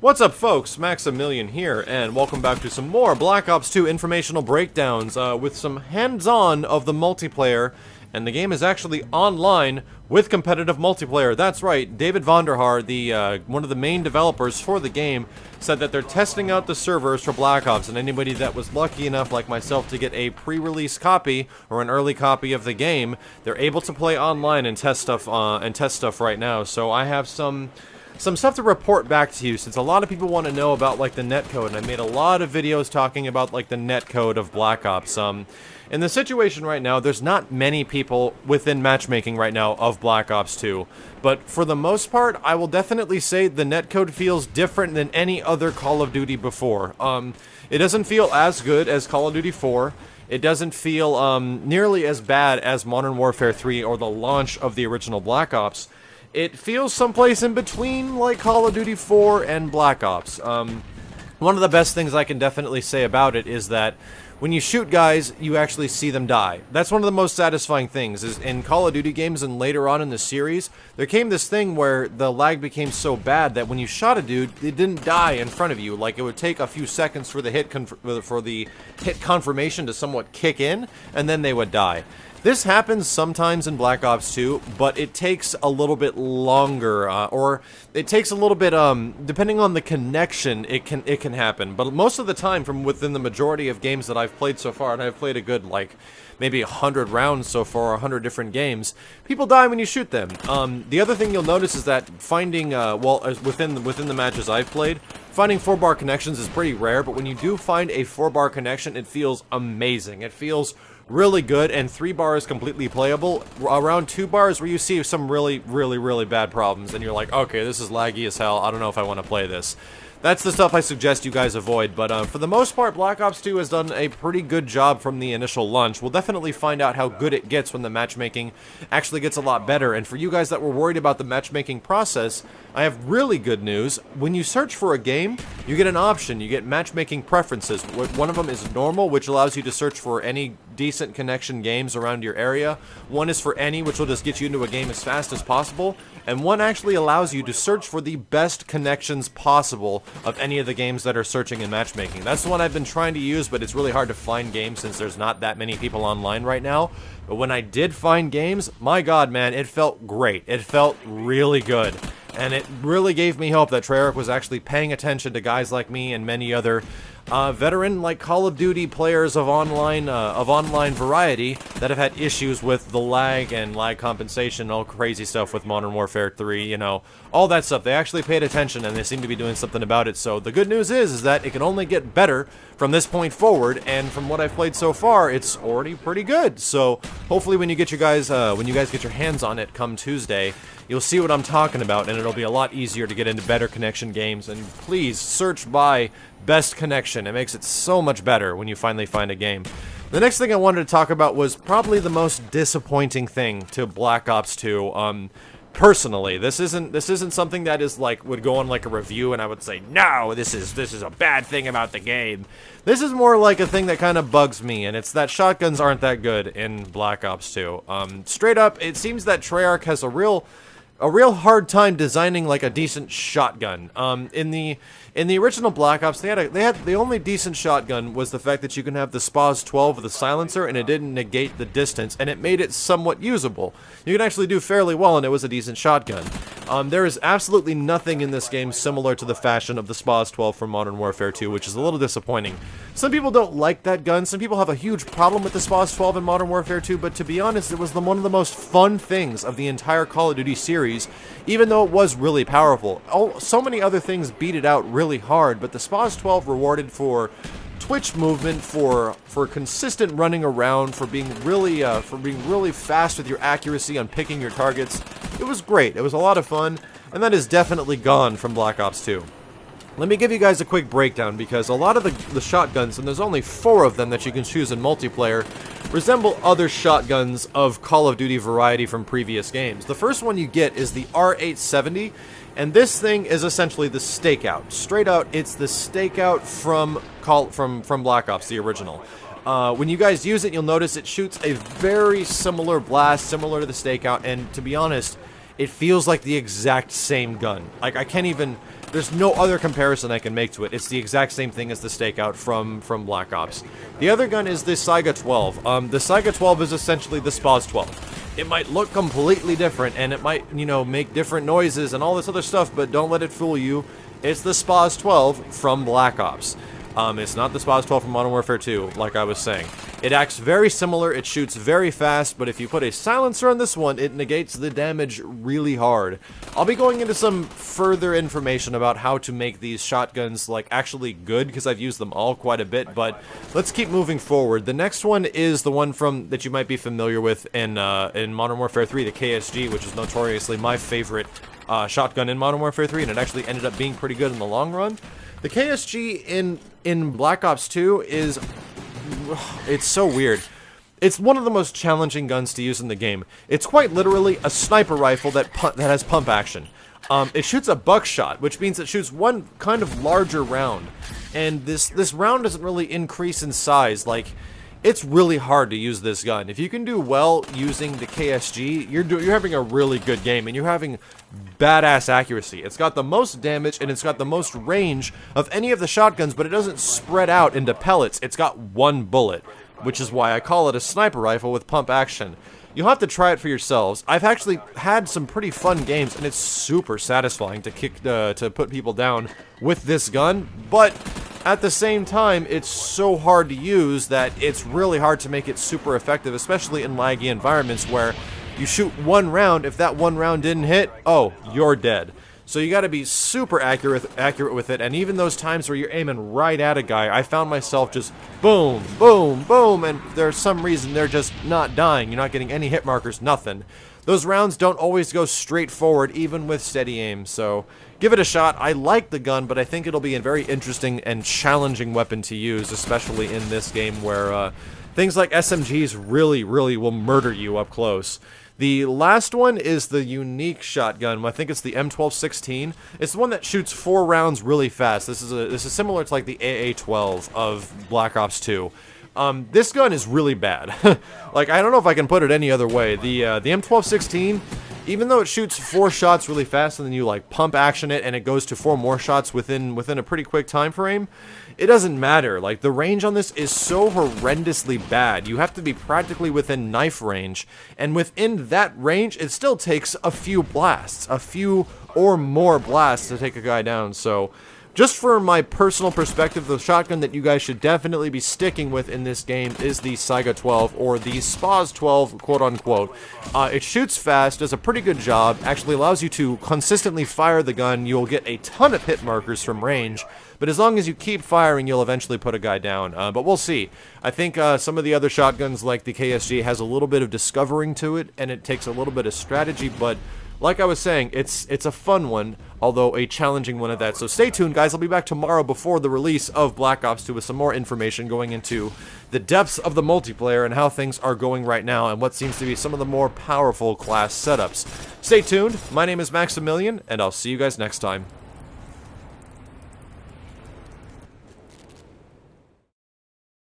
What's up, folks? Maximilian here, and welcome back to some more Black Ops 2 informational breakdowns with some hands-on of the multiplayer. And the game is actually online with competitive multiplayer. That's right, David Vonderhaar, the one of the main developers for the game, said that they're testing out the servers for Black Ops, and anybody that was lucky enough, like myself, to get a pre-release copy or an early copy of the game, they're able to play online and test stuff right now. So I have some stuff to report back to you, since a lot of people want to know about like the netcode, and I made a lot of videos talking about like the netcode of Black Ops. In the situation right now, there's not many people within matchmaking right now of Black Ops 2, but for the most part, I will definitely say the netcode feels different than any other Call of Duty before. It doesn't feel as good as Call of Duty 4. It doesn't feel nearly as bad as Modern Warfare 3 or the launch of the original Black Ops. It feels someplace in between, like Call of Duty 4 and Black Ops. One of the best things I can definitely say about it is that when you shoot guys, you actually see them die. That's one of the most satisfying things, is in Call of Duty games and later on in the series, there came this thing where the lag became so bad that when you shot a dude, it didn't die in front of you. Like, it would take a few seconds for the hit confirmation to somewhat kick in, and then they would die. This happens sometimes in Black Ops 2, but it takes a little bit longer, or it takes a little bit, depending on the connection, it can happen. But most of the time, from within the majority of games that I've played so far, and I've played a good, like, maybe 100 rounds so far, 100 different games, people die when you shoot them. The other thing you'll notice is that finding, within the matches I've played, finding 4-bar connections is pretty rare, but when you do find a 4-bar connection, it feels amazing. It feels really good, and 3 bar is completely playable. Around 2 bars where you see some really bad problems, and you're like, okay, this is laggy as hell, I don't know if I want to play this. That's the stuff I suggest you guys avoid, but for the most part, Black Ops 2 has done a pretty good job from the initial launch. We'll definitely find out how good it gets when the matchmaking actually gets a lot better, and for you guys that were worried about the matchmaking process, I have really good news. When you search for a game, you get an option. You get matchmaking preferences. One of them is normal, which allows you to search for any decent connection games around your area. One is for any, which will just get you into a game as fast as possible. And one actually allows you to search for the best connections possible of any of the games that are searching in matchmaking. That's the one I've been trying to use, but it's really hard to find games since there's not that many people online right now. But when I did find games, my god, man, it felt great. It felt really good. And it really gave me hope that Treyarch was actually paying attention to guys like me and many other veteran, like Call of Duty players of online variety that have had issues with the lag and lag compensation, all crazy stuff with Modern Warfare 3, you know, all that stuff. They actually paid attention, and they seem to be doing something about it. So the good news is that it can only get better from this point forward, and from what I've played so far, it's already pretty good. So hopefully when you guys get your hands on it come Tuesday, you'll see what I'm talking about, and it'll be a lot easier to get into better connection games. And please search by best connection. It makes it so much better when you finally find a game. The next thing I wanted to talk about was probably the most disappointing thing to Black Ops 2. Personally, this isn't something that is like would go on like a review and I would say, no, this is a bad thing about the game. This is more like a thing that kind of bugs me, and it's that shotguns aren't that good in Black Ops 2. Straight up, it seems that Treyarch has a real hard time designing like a decent shotgun. In the original Black Ops, they had the only decent shotgun was the fact that you can have the SPAS 12 with a silencer, and it didn't negate the distance, and it made it somewhat usable. You can actually do fairly well, and it was a decent shotgun. There is absolutely nothing in this game similar to the fashion of the SPAS 12 from Modern Warfare 2, which is a little disappointing. Some people don't like that gun. Some people have a huge problem with the SPAS 12 in Modern Warfare 2, but to be honest, it was one of the most fun things of the entire Call of Duty series, even though it was really powerful. So many other things beat it out really hard, but the SPAS 12 rewarded for twitch movement, for consistent running around, for being really fast with your accuracy on picking your targets. It was great. It was a lot of fun, and that is definitely gone from Black Ops 2. Let me give you guys a quick breakdown, because a lot of the shotguns, and there's only 4 of them that you can choose in multiplayer, resemble other shotguns of Call of Duty variety from previous games. The first one you get is the R870, and this thing is essentially the Stakeout. Straight out, it's the Stakeout from Black Ops, the original. When you guys use it, you'll notice it shoots a very similar blast, similar to the Stakeout, and to be honest, it feels like the exact same gun. Like, I can't even... There's no other comparison I can make to it. It's the exact same thing as the Stakeout from Black Ops. The other gun is the Saiga 12. The Saiga 12 is essentially the Spaz 12. It might look completely different, and it might, you know, make different noises and all this other stuff, but don't let it fool you. It's the Spaz 12 from Black Ops. It's not the Spaz 12 from Modern Warfare 2, like I was saying. It acts very similar, it shoots very fast, but if you put a silencer on this one, it negates the damage really hard. I'll be going into some further information about how to make these shotguns, like, actually good, because I've used them all quite a bit, but let's keep moving forward. The next one is the one that you might be familiar with in Modern Warfare 3, the KSG, which is notoriously my favorite shotgun in Modern Warfare 3, and it actually ended up being pretty good in the long run. The KSG in Black Ops 2 is... it's so weird. It's one of the most challenging guns to use in the game. It's quite literally a sniper rifle that has pump action. It shoots a buckshot, which means it shoots one kind of larger round. And this round doesn't really increase in size. Like, it's really hard to use this gun. If you can do well using the KSG, you're having a really good game, and you're having badass accuracy. It's got the most damage, and it's got the most range of any of the shotguns, but it doesn't spread out into pellets. It's got one bullet, which is why I call it a sniper rifle with pump action. You'll have to try it for yourselves. I've actually had some pretty fun games, and it's super satisfying to put people down with this gun, but at the same time, it's so hard to use that it's really hard to make it super effective, especially in laggy environments where you shoot one round. If that one round didn't hit, oh, you're dead. So you gotta be super accurate with it, and even those times where you're aiming right at a guy, I found myself just boom, boom, boom, and there's some reason they're just not dying. You're not getting any hit markers, nothing. Those rounds don't always go straight forward, even with steady aim, so give it a shot. I like the gun, but I think it'll be a very interesting and challenging weapon to use, especially in this game where things like SMGs really, really will murder you up close. The last one is the unique shotgun. I think it's the M1216. It's the one that shoots 4 rounds really fast. This is similar to like the AA-12 of Black Ops 2. This gun is really bad. Like, I don't know if I can put it any other way. The M1216, even though it shoots 4 shots really fast and then you like pump action it and it goes to 4 more shots within a pretty quick time frame, it doesn't matter. Like, the range on this is so horrendously bad. You have to be practically within knife range, and within that range, it still takes a few blasts, a few or more blasts to take a guy down. So just for my personal perspective, the shotgun that you guys should definitely be sticking with in this game is the Saiga 12, or the Spaz 12, quote-unquote. It shoots fast, does a pretty good job, actually allows you to consistently fire the gun. You'll get a ton of hit markers from range, but as long as you keep firing, you'll eventually put a guy down. But we'll see. I think some of the other shotguns, like the KSG, has a little bit of discovering to it, and it takes a little bit of strategy, but like I was saying, it's a fun one, although a challenging one at that. So stay tuned, guys. I'll be back tomorrow before the release of Black Ops 2 with some more information going into the depths of the multiplayer and how things are going right now and what seems to be some of the more powerful class setups. Stay tuned. My name is Maximilian, and I'll see you guys next time.